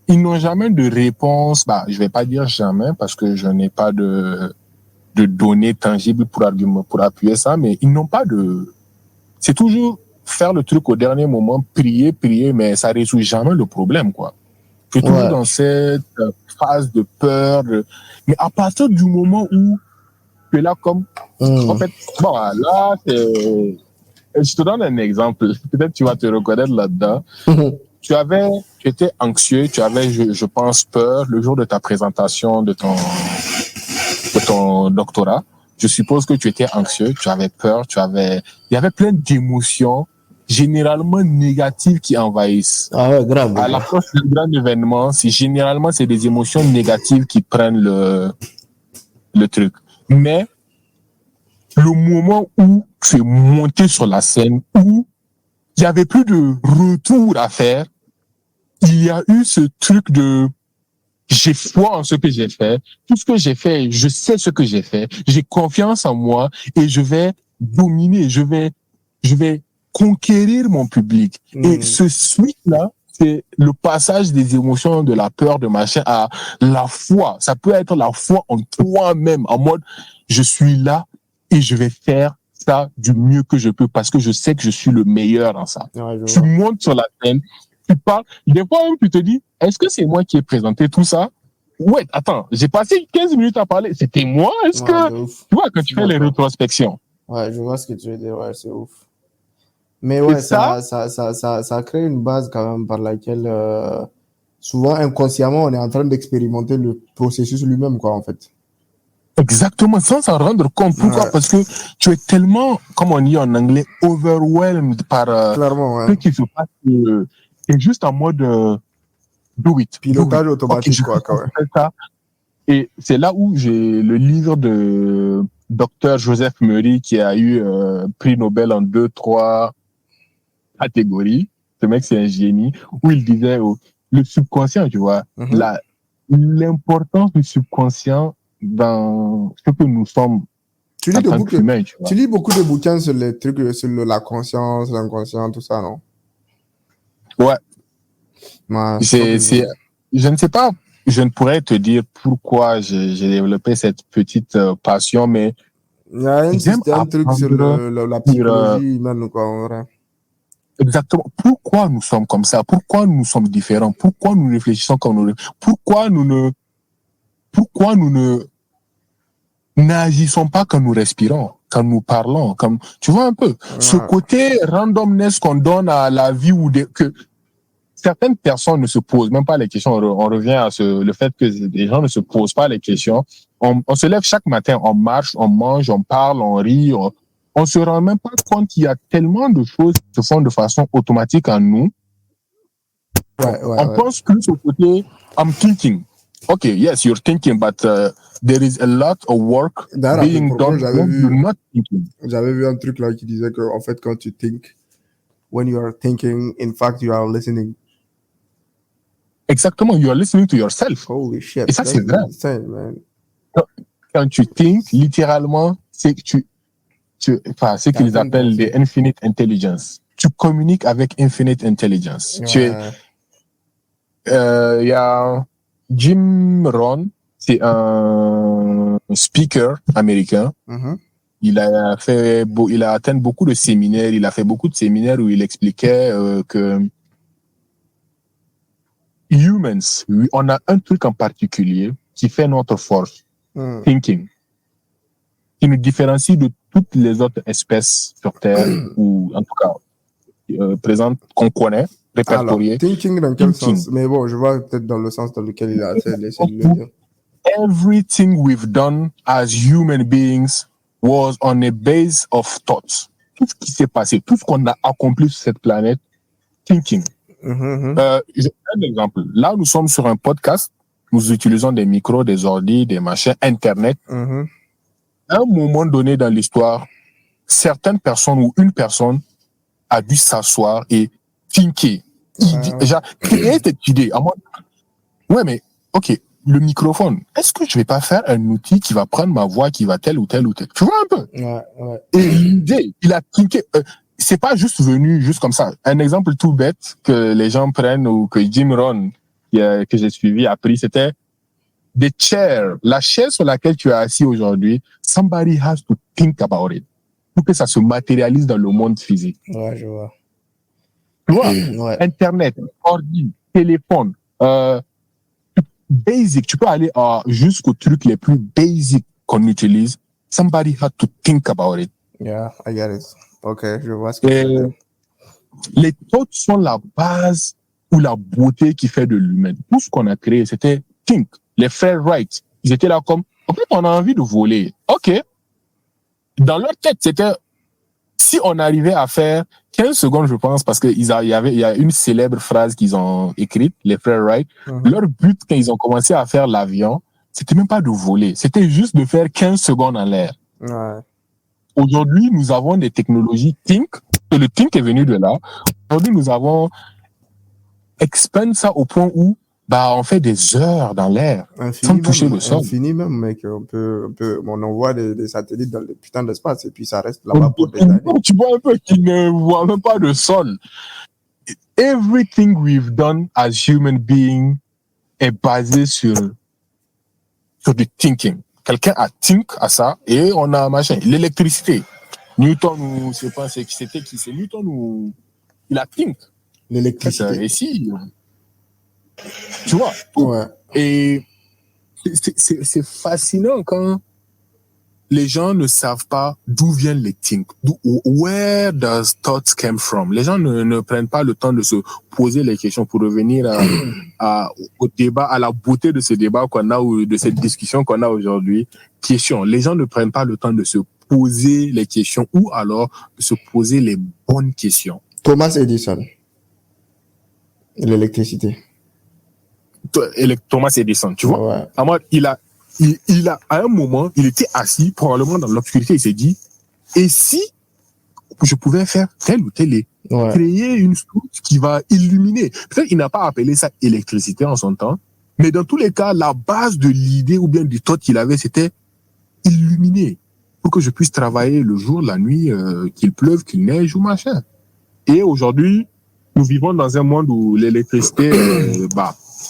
ils n'ont jamais de réponse. Je vais pas dire jamais parce que je n'ai pas de données tangibles pour appuyer ça, mais ils n'ont pas c'est toujours faire le truc au dernier moment, prier, mais ça résout jamais le problème, quoi. Tu es toujours dans cette phase de peur. Mais à partir du moment où tu es là comme... En fait, là, je te donne un exemple. Peut-être tu vas te reconnaître là-dedans. Tu étais anxieux, tu avais, je pense, peur le jour de ta présentation de ton doctorat. Je suppose que tu étais anxieux, tu avais peur, il y avait plein d'émotions généralement négatives qui envahissent. Ah ouais, grave. À l'approche d'un grand événement, généralement c'est des émotions négatives qui prennent le truc. Mais le moment où tu es monté sur la scène, où il y avait plus de retour à faire, il y a eu ce truc de j'ai foi en ce que j'ai fait. Tout ce que j'ai fait, je sais ce que j'ai fait. J'ai confiance en moi et je vais dominer, je vais conquérir mon public. Et ce switch-là, c'est le passage des émotions de la peur, de machin, à la foi. Ça peut être la foi en toi-même, en mode, je suis là et je vais faire ça du mieux que je peux parce que je sais que je suis le meilleur dans ça. Ouais, tu montes sur la scène, tu parles. Des fois, même, tu te dis, est-ce que c'est moi qui ai présenté tout ça? Ouais, attends, j'ai passé 15 minutes à parler. C'était moi? Est-ce que... Tu vois, quand tu fais les rétrospections. Ouais, je vois ce que tu veux dire. Ouais, c'est ouf. Mais ouais, ça crée une base quand même par laquelle, souvent, inconsciemment, on est en train d'expérimenter le processus lui-même, quoi, en fait. Exactement, sans s'en rendre compte. Pourquoi? Parce que tu es tellement, comme on dit en anglais, overwhelmed par ce qui se passe. Et juste en mode do it. Pilotage automatique, quoi, quand même. Ça. Et c'est là où j'ai le livre de Dr. Joseph Murray qui a eu prix Nobel en 2-3 catégories. Ce mec, c'est un génie. Où il disait le subconscient, tu vois, l'importance du subconscient dans ce que nous sommes. Tu lis beaucoup de bouquins sur les trucs, sur la conscience, l'inconscient, tout ça, non? Ouais. Je ne sais pas, je ne pourrais te dire pourquoi j'ai développé cette petite passion, mais il y a un truc sur la psychologie humaine, quoi, en vrai. Exactement. Pourquoi nous sommes comme ça? Pourquoi nous sommes différents? Pourquoi nous réfléchissons comme nous pourquoi nous ne n'agissons pas quand nous respirons, quand nous parlons, tu vois un peu ce côté randomness qu'on donne à la vie que certaines personnes ne se posent même pas les questions. On revient à le fait que les gens ne se posent pas les questions. On se lève chaque matin, on marche, on mange, on parle, on rit. On se rend même pas compte qu'il y a tellement de choses qui se font de façon automatique en nous. On pense plus au côté I'm thinking. okay, yes, you're thinking, but there is a lot of work being done when you're not thinking. J'avais vu un truc là qui disait que, en fait, quand tu think, when you are thinking, in fact, you are listening. Exactement, you are listening to yourself. Holy shit. Et ça, c'est vrai. Insane, man. Quand tu think, littéralement, c'est que c'est qu'ils appellent the infinite intelligence. Tu communiques avec infinite intelligence. Ouais. Il y a Jim Rohn, c'est un speaker américain. Mm-hmm. Il a atteint beaucoup de séminaires. Il a fait beaucoup de séminaires où il expliquait que humans, on a un truc en particulier qui fait notre force, thinking, qui nous différencie de toutes les autres espèces sur Terre, ou en tout cas présentes, qu'on connaît, répertoriées. Alors, thinking dans quel sens? Mais bon, je vois peut-être dans le sens dans lequel il a essayé de le dire. Everything we've done as human beings was on a base of thoughts. Tout ce qui s'est passé, tout ce qu'on a accompli sur cette planète, thinking. J'ai un exemple. Là, nous sommes sur un podcast. Nous utilisons des micros, des ordi, des machins, Internet. À un moment donné dans l'histoire, certaines personnes ou une personne a dû s'asseoir et thinker. Déjà, créer cette idée. Ouais, mais, ok, le microphone, est-ce que je vais pas faire un outil qui va prendre ma voix, qui va tel ou tel ou tel? Tu vois un peu? Ouais. Et l'idée, il a thinké. C'est pas juste venu juste comme ça. Un exemple tout bête que les gens prennent ou que Jim Rohn, que j'ai suivi, a pris, c'était the chair. La chaise sur laquelle tu es assis aujourd'hui, somebody has to think about it pour que ça se matérialise dans le monde physique. Ouais, je vois. Tu vois? Ouais. Internet, ordi, téléphone, basic. Tu peux aller jusqu'aux trucs les plus basiques qu'on utilise. Somebody had to think about it. Yeah, I get it. Ok, je vois ce que tu veux dire. Les thoughts sont la base ou la beauté qui fait de l'humain. Tout ce qu'on a créé, c'était think. Les frères Wright, ils étaient là comme, en fait, on a envie de voler. Ok. Dans leur tête, c'était, si on arrivait à faire 15 secondes, je pense, parce qu'il y a une célèbre phrase qu'ils ont écrite, les frères Wright. Leur but, quand ils ont commencé à faire l'avion, c'était même pas de voler. C'était juste de faire 15 secondes en l'air. Ouais. Aujourd'hui, nous avons des technologies think. Le think est venu de là. Aujourd'hui, nous avons expand ça au point où on fait des heures dans l'air sans toucher le sol. Infini même, mec. On envoie des satellites dans le putain d'espace et puis ça reste là-bas pour des années. Tu vois un peu qu'ils ne voient même pas de sol. Everything we've done as human beings est basé sur du thinking. Quelqu'un a think à ça et on a machin. L'électricité. Newton ou je sais pas c'était qui, c'est Newton ou il a think. L'électricité. Et si tu vois. Ouais. Et c'est fascinant quand les gens ne savent pas d'où viennent les think. Where does thoughts come from? Les gens ne prennent pas le temps de se poser les questions pour revenir au débat, à la beauté de ce débat qu'on a ou de cette discussion qu'on a aujourd'hui. Les gens ne prennent pas le temps de se poser les questions ou alors de se poser les bonnes questions. Thomas Edison. L'électricité. Thomas Edison, tu vois. Ouais. À moi, il a, à un moment, il était assis, probablement dans l'obscurité, il s'est dit, et si je pouvais faire tel ou tel créer une source qui va illuminer. Peut-être il n'a pas appelé ça électricité en son temps, mais dans tous les cas, la base de l'idée ou bien du thought qu'il avait, c'était illuminer pour que je puisse travailler le jour, la nuit, qu'il pleuve, qu'il neige ou machin. Et aujourd'hui, nous vivons dans un monde où l'électricité,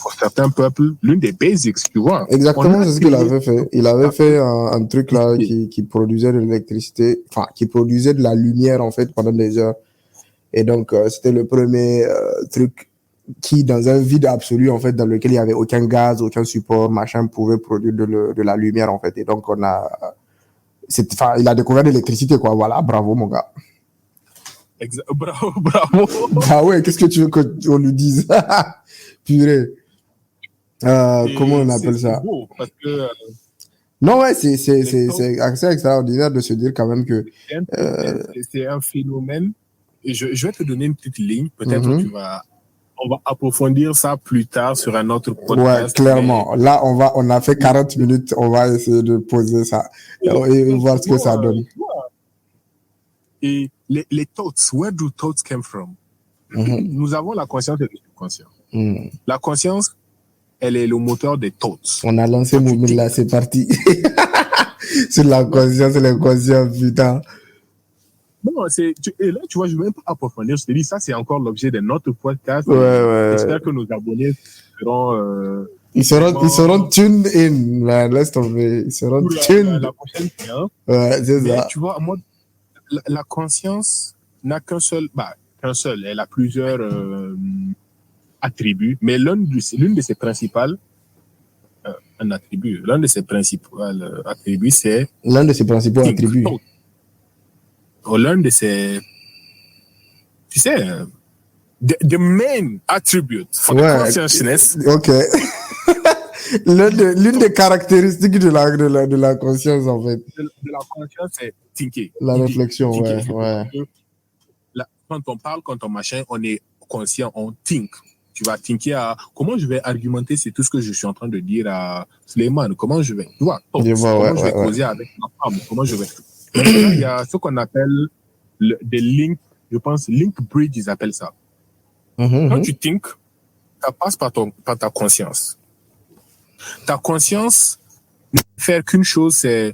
pour certains peuples, l'une des basics, tu vois. Exactement, c'est ce qu'il avait fait. Il avait fait un truc là qui produisait de l'électricité, enfin, qui produisait de la lumière, en fait, pendant des heures. Et donc, c'était le premier truc qui, dans un vide absolu, en fait, dans lequel il n'y avait aucun gaz, aucun support, machin, pouvait produire de la lumière, en fait. Et donc, il a découvert l'électricité, quoi. Voilà, bravo, mon gars. Bravo. Ah ouais, qu'est-ce que tu veux qu'on lui dise? Purée. Comment on appelle ça? C'est beau parce que, non, ouais, c'est assez extraordinaire de se dire quand même que... C'est un phénomène. Et je vais te donner une petite ligne. Peut-être que on va approfondir ça plus tard sur un autre Ouais, podcast. clairement. Là, on a fait 40 minutes. On va essayer de poser ça et voir ce que ça donne. Et les thoughts, where do thoughts come from? Nous avons la conscience et le subconscient. La conscience, elle est le moteur des thoughts. On a lancé Moumine là, c'est parti. Sur la conscience et l'inconscient, putain. Non, et là, tu vois, je ne vais même pas approfondir. Je te dis, ça, c'est encore l'objet de notre podcast. Ouais. J'espère que nos abonnés seront... Ils seront tuned in. Là, laisse tomber. Ils seront tuned. La prochaine fois. Ouais, c'est ça. Tu vois, moi, la conscience n'a qu'un seul... Elle a plusieurs attributs. Mais l'une de ses principales... L'un de ses principaux attributs, c'est... L'un de ses principaux attributs. L'un de ses... Tu sais... The main attribute for the consciousness. Ok. L'une des caractéristiques de la conscience, en fait. De la conscience, c'est thinking. La réflexion, ouais. Quand on parle, quand on machin, on est conscient, on think. Tu vas thinker à comment je vais argumenter, c'est tout ce que je suis en train de dire à Suleiman. Comment je vais, tu vois, comment je vais causer avec ma femme. Comment je vais. Maintenant, il y a ce qu'on appelle des links, je pense, link bridge, ils appellent ça. Quand tu think, ça passe par ta conscience. Ta conscience ne peut faire qu'une chose, c'est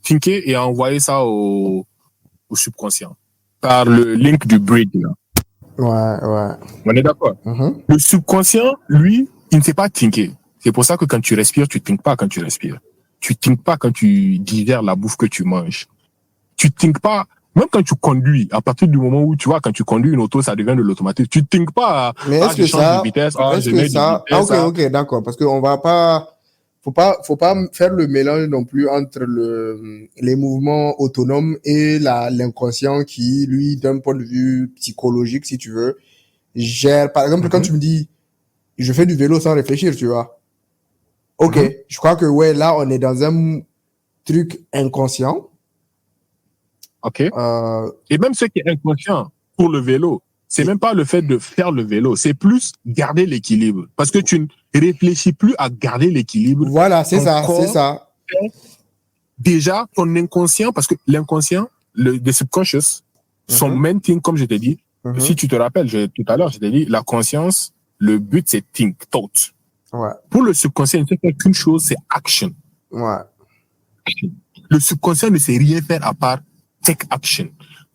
thinker et envoyer ça au subconscient par le link du bridge. Là. Ouais. On est d'accord. Le subconscient, lui, il ne sait pas thinker. C'est pour ça que quand tu respires, tu ne think pas quand tu respires. Tu ne think pas quand tu digères la bouffe que tu manges. Tu ne think pas, même quand tu conduis, à partir du moment où tu vois, quand tu conduis une auto, ça devient de l'automatique. Tu ne think pas, mais est-ce que je change de vitesse, je mets de vitesse. Ok, d'accord. Parce qu'on va pas, faut pas faire le mélange non plus entre les mouvements autonomes et l'inconscient qui, lui, d'un point de vue psychologique, si tu veux, gère. Par exemple, quand tu me dis, je fais du vélo sans réfléchir, tu vois. Ok. Je crois que, là, on est dans un truc inconscient. Ok. Et même ce qui est inconscient pour le vélo, c'est même pas le fait de faire le vélo, c'est plus garder l'équilibre. Parce que tu ne réfléchis plus à garder l'équilibre. Voilà, c'est ça. Déjà, ton inconscient, parce que l'inconscient, le subconscious, son main thing, comme je t'ai dit, si tu te rappelles, tout à l'heure, je t'ai dit, la conscience, le but, c'est thought. Ouais. Pour le subconscient, il ne sait faire qu'une chose, c'est action. Ouais. Le subconscient ne sait rien faire à part take action.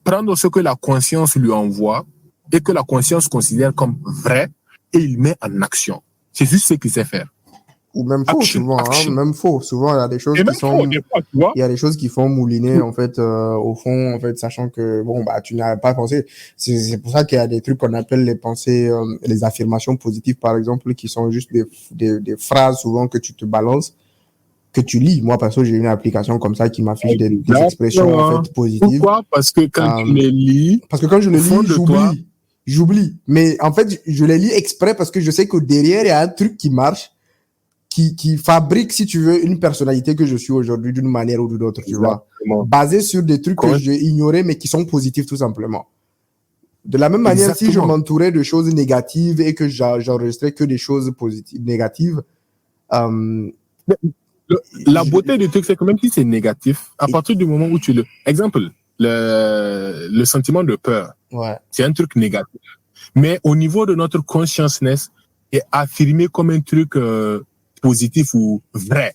Prendre ce que la conscience lui envoie et que la conscience considère comme vrai et il met en action. C'est juste ce qu'il sait faire. Ou même faux, souvent. Même faux. Souvent, il y a des choses il y a des choses qui font mouliner, en fait, au fond, en fait, sachant que, tu n'as pas pensé. C'est pour ça qu'il y a des trucs qu'on appelle les pensées, les affirmations positives, par exemple, qui sont juste des phrases, souvent, que tu te balances, que tu lis. Moi, perso, j'ai une application comme ça qui m'affiche des expressions, en fait, positives. Pourquoi? Parce que quand tu les lis. Parce que quand je les lis, j'oublie. Mais, en fait, je les lis exprès parce que je sais que derrière, il y a un truc qui marche, qui fabrique, si tu veux, une personnalité que je suis aujourd'hui d'une manière ou d'une autre, tu vois. Basé sur des trucs que j'ai ignorés, mais qui sont positifs, tout simplement. De la même manière, si je m'entourais de choses négatives et que j'enregistrais que des choses positives, négatives, la beauté du truc, c'est que même si c'est négatif, à partir du moment où exemple, le sentiment de peur, c'est un truc négatif. Mais au niveau de notre consciousness, est affirmé comme un truc positif ou vrai.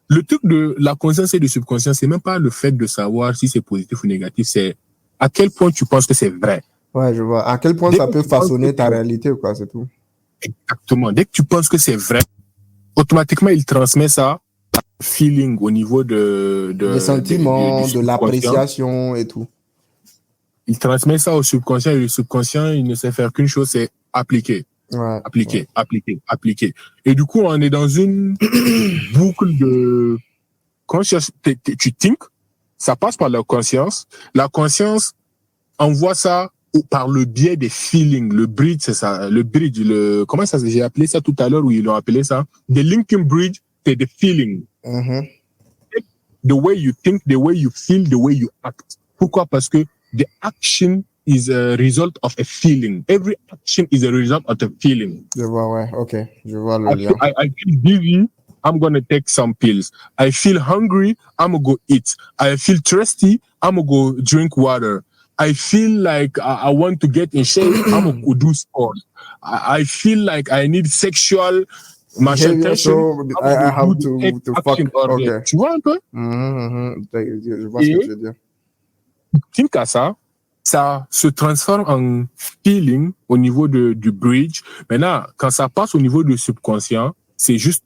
Le truc de la conscience et du subconscient, c'est même pas le fait de savoir si c'est positif ou négatif, c'est à quel point tu penses que c'est vrai. Ouais, je vois. À quel point ça peut façonner ta réalité, quoi, c'est tout. Exactement. Dès que tu penses que c'est vrai, automatiquement, il transmet ça, feeling au niveau des sentiments, de l'appréciation et tout. Il transmet ça au subconscient et le subconscient, il ne sait faire qu'une chose, c'est appliquer. Appliquer. Et du coup, on est dans une boucle de conscience. Tu think, ça passe par la conscience. La conscience envoie ça par le biais des feelings. Le bridge, c'est ça. Le bridge, comment ça, j'ai appelé ça tout à l'heure, où ils l'ont appelé ça. The linking bridge, c'est the feeling. The way you think, the way you feel, the way you act. Pourquoi? Parce que the action is a result of a feeling. Every action is a result of a feeling. Je vois, ouais, ok. Je vois le lien. I feel dizzy, I'm going to take some pills. I feel hungry, I'm going to go eat. I feel thirsty, I'm going to go drink water. I feel like I want to get in shape, I'm going to go do sport. I feel like I need sexual tension. So I have to fuck. Okay. Tu vois un peu? Je vois ce que tu veux dire. Think à ça, ça se transforme en feeling au niveau du bridge. Maintenant, quand ça passe au niveau du subconscient, c'est juste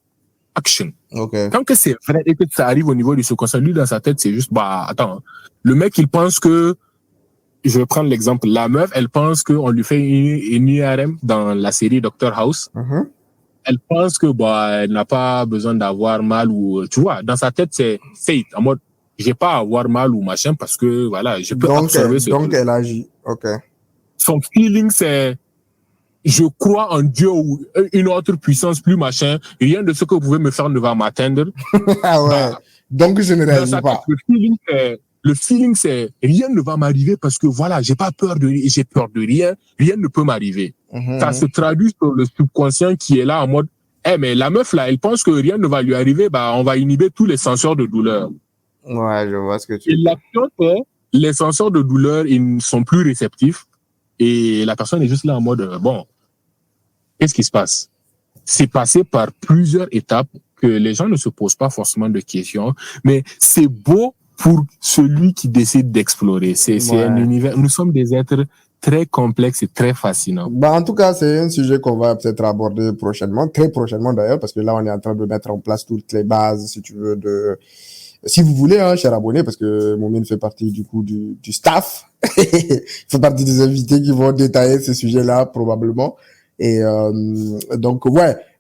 action. Okay. Tant que c'est vrai et que ça arrive au niveau du subconscient, lui, dans sa tête, c'est juste, attends, le mec, il pense que, je vais prendre l'exemple, la meuf, elle pense qu'on lui fait une IRM dans la série Dr House. Mm-hmm. Elle pense que, elle n'a pas besoin d'avoir mal ou, tu vois, dans sa tête, c'est fate, en mode, j'ai pas à avoir mal ou machin parce que, voilà, je peux absorber ce truc. Donc, elle agit. OK. Son feeling, c'est, je crois en Dieu ou une autre puissance plus machin. Rien de ce que vous pouvez me faire ne va m'atteindre. Ah ouais. Donc, je ne réagis pas. Le feeling, c'est, rien ne va m'arriver parce que, voilà, j'ai peur de rien. Rien ne peut m'arriver. Mm-hmm. Ça se traduit sur le subconscient qui est là en mode, mais la meuf, là, elle pense que rien ne va lui arriver, on va inhiber tous les senseurs de douleur. Ouais, je vois ce que tu veux dire. Et l'action, c'est, les senseurs de douleur, ils sont plus réceptifs. Et la personne est juste là en mode, qu'est-ce qui se passe? C'est passé par plusieurs étapes que les gens ne se posent pas forcément de questions, mais c'est beau pour celui qui décide d'explorer. C'est un univers. Nous sommes des êtres très complexes et très fascinants. En tout cas, c'est un sujet qu'on va peut-être aborder prochainement, très prochainement d'ailleurs, parce que là, on est en train de mettre en place toutes les bases, si tu veux, si vous voulez, cher abonné, parce que Moumine fait partie du coup du staff, il fait partie des invités qui vont détailler ces sujets-là probablement. Et donc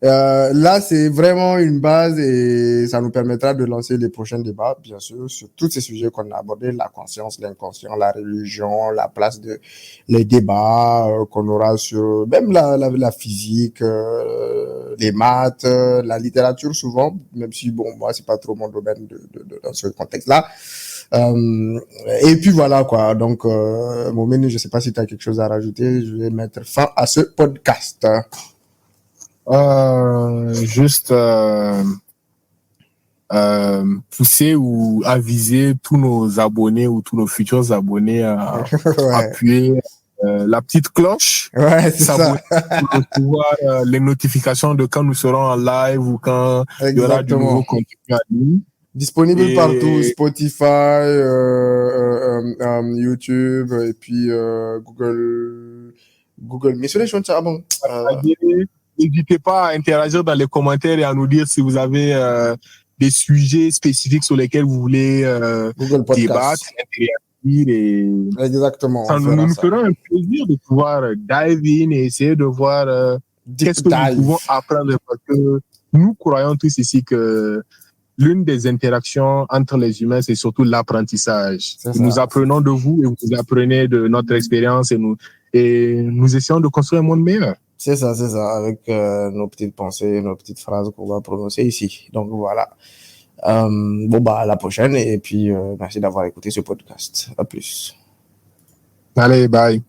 là c'est vraiment une base et ça nous permettra de lancer les prochains débats, bien sûr, sur tous ces sujets qu'on a abordés, la conscience, l'inconscient, la religion, la place de les débats qu'on aura sur même la physique, les maths, la littérature souvent, même si moi c'est pas trop mon domaine dans ce contexte-là. Et puis voilà quoi. Donc Moumine, je sais pas si tu as quelque chose à rajouter. Je vais mettre fin à ce podcast. Juste pousser ou aviser tous nos abonnés ou tous nos futurs abonnés à appuyer la petite cloche. Ouais, c'est ça. Pour recevoir les notifications de quand nous serons en live ou quand il y aura du nouveau contenu à nous. Disponible partout, Spotify, YouTube et puis Google. Mais sur les choses, bon. N'hésitez pas à interagir dans les commentaires et à nous dire si vous avez des sujets spécifiques sur lesquels vous voulez débattre, interagir. Exactement. Nous ferons un plaisir de pouvoir dive in et essayer de voir qu'est-ce que nous pouvons apprendre parce que nous croyons tous ici que l'une des interactions entre les humains, c'est surtout l'apprentissage. Nous apprenons de vous et vous apprenez de notre expérience et nous essayons de construire un monde meilleur. C'est ça, avec nos petites pensées, nos petites phrases qu'on va prononcer ici. Donc voilà. À la prochaine et puis merci d'avoir écouté ce podcast. À plus. Allez, bye.